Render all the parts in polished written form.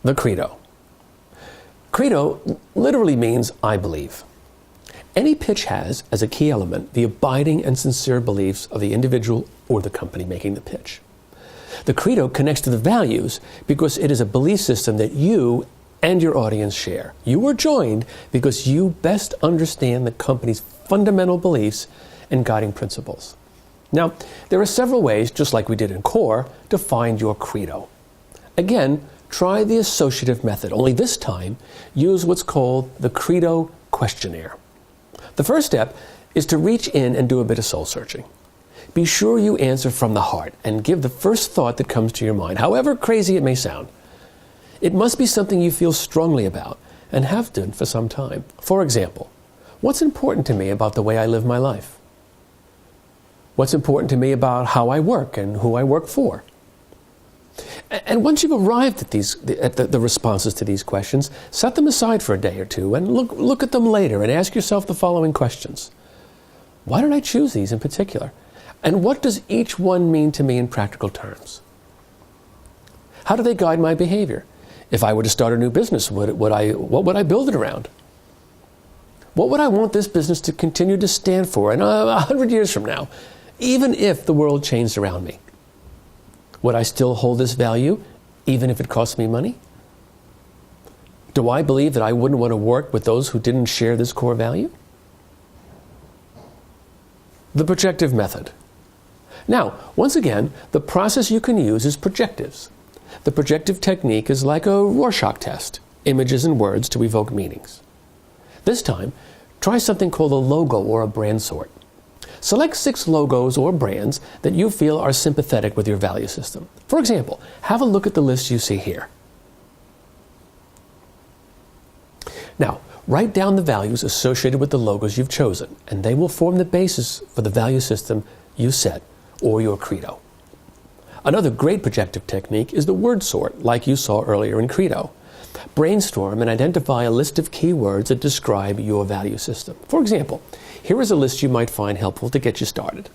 The Credo. Credo literally means I believe. Any pitch has, as a key element, the abiding and sincere beliefs of the individual or the company making the pitch. The Credo connects to the values because it is a belief system that you and your audience share. You are joined because you best understand the company's fundamental beliefs and guiding principles. Now, there are several ways, just like we did in CORE, to find your Credo. Again, try the associative method, only this time use what's called the Credo questionnaire. The first step is to reach in and do a bit of soul searching. Be sure you answer from the heart and give the first thought that comes to your mind, however crazy it may sound. It must be something you feel strongly about and have done for some time. For example, what's important to me about the way I live my life? What's important to me about how I work and who I work for? And once you've arrived at the responses to these questions, set them aside for a day or two and look at them later and ask yourself the following questions. Why did I choose these in particular? And what does each one mean to me in practical terms? How do they guide my behavior? If I were to start a new business, what would I build it around? What would I want this business to continue to stand for in 100 years from now, even if the world changed around me? Would I still hold this value, even if it costs me money? Do I believe that I wouldn't want to work with those who didn't share this core value? The projective method. Now, once again, the process you can use is projectives. The projective technique is like a Rorschach test, images and words to evoke meanings. This time, try something called a logo or a brand sort. Select 6 logos or brands that you feel are sympathetic with your value system. For example, have a look at the list you see here. Now, write down the values associated with the logos you've chosen, and they will form the basis for the value system you set, or your Credo. Another great projective technique is the word sort, like you saw earlier in Credo. Brainstorm and identify a list of keywords that describe your value system. For example, here is a list you might find helpful to get you started.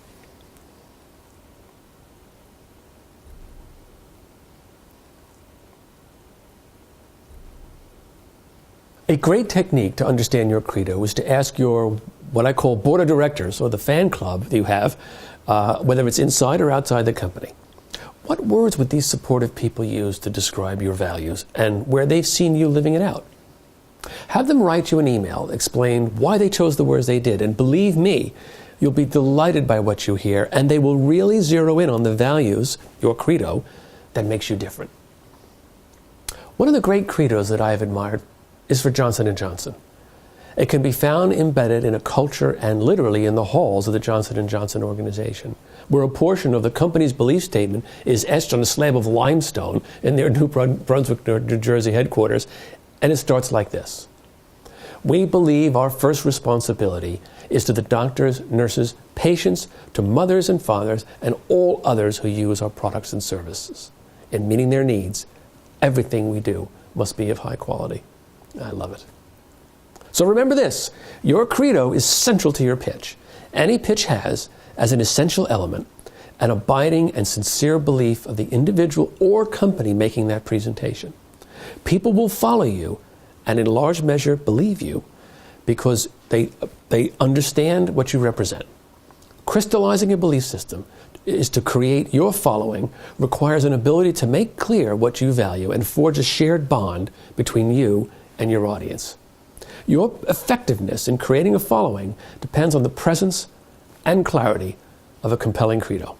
A great technique to understand your Credo is to ask your, what I call board of directors, or the fan club that you have, whether it's inside or outside the company. What words would these supportive people use to describe your values and where they've seen you living it out? Have them write you an email, explain why they chose the words they did, and believe me, you'll be delighted by what you hear, and they will really zero in on the values, your Credo, that makes you different. One of the great Credos that I have admired is for Johnson & Johnson. It can be found embedded in a culture and literally in the halls of the Johnson & Johnson organization, where a portion of the company's belief statement is etched on a slab of limestone in their New Brunswick, New Jersey headquarters, and it starts like this. We believe our first responsibility is to the doctors, nurses, patients, to mothers and fathers, and all others who use our products and services. In meeting their needs, everything we do must be of high quality. I love it. So remember this, your Credo is central to your pitch. Any pitch has, as an essential element, an abiding and sincere belief of the individual or company making that presentation. People will follow you and in large measure believe you because they understand what you represent. Crystallizing a belief system is to create your following requires an ability to make clear what you value and forge a shared bond between you and your audience. Your effectiveness in creating a following depends on the presence and clarity of a compelling Credo.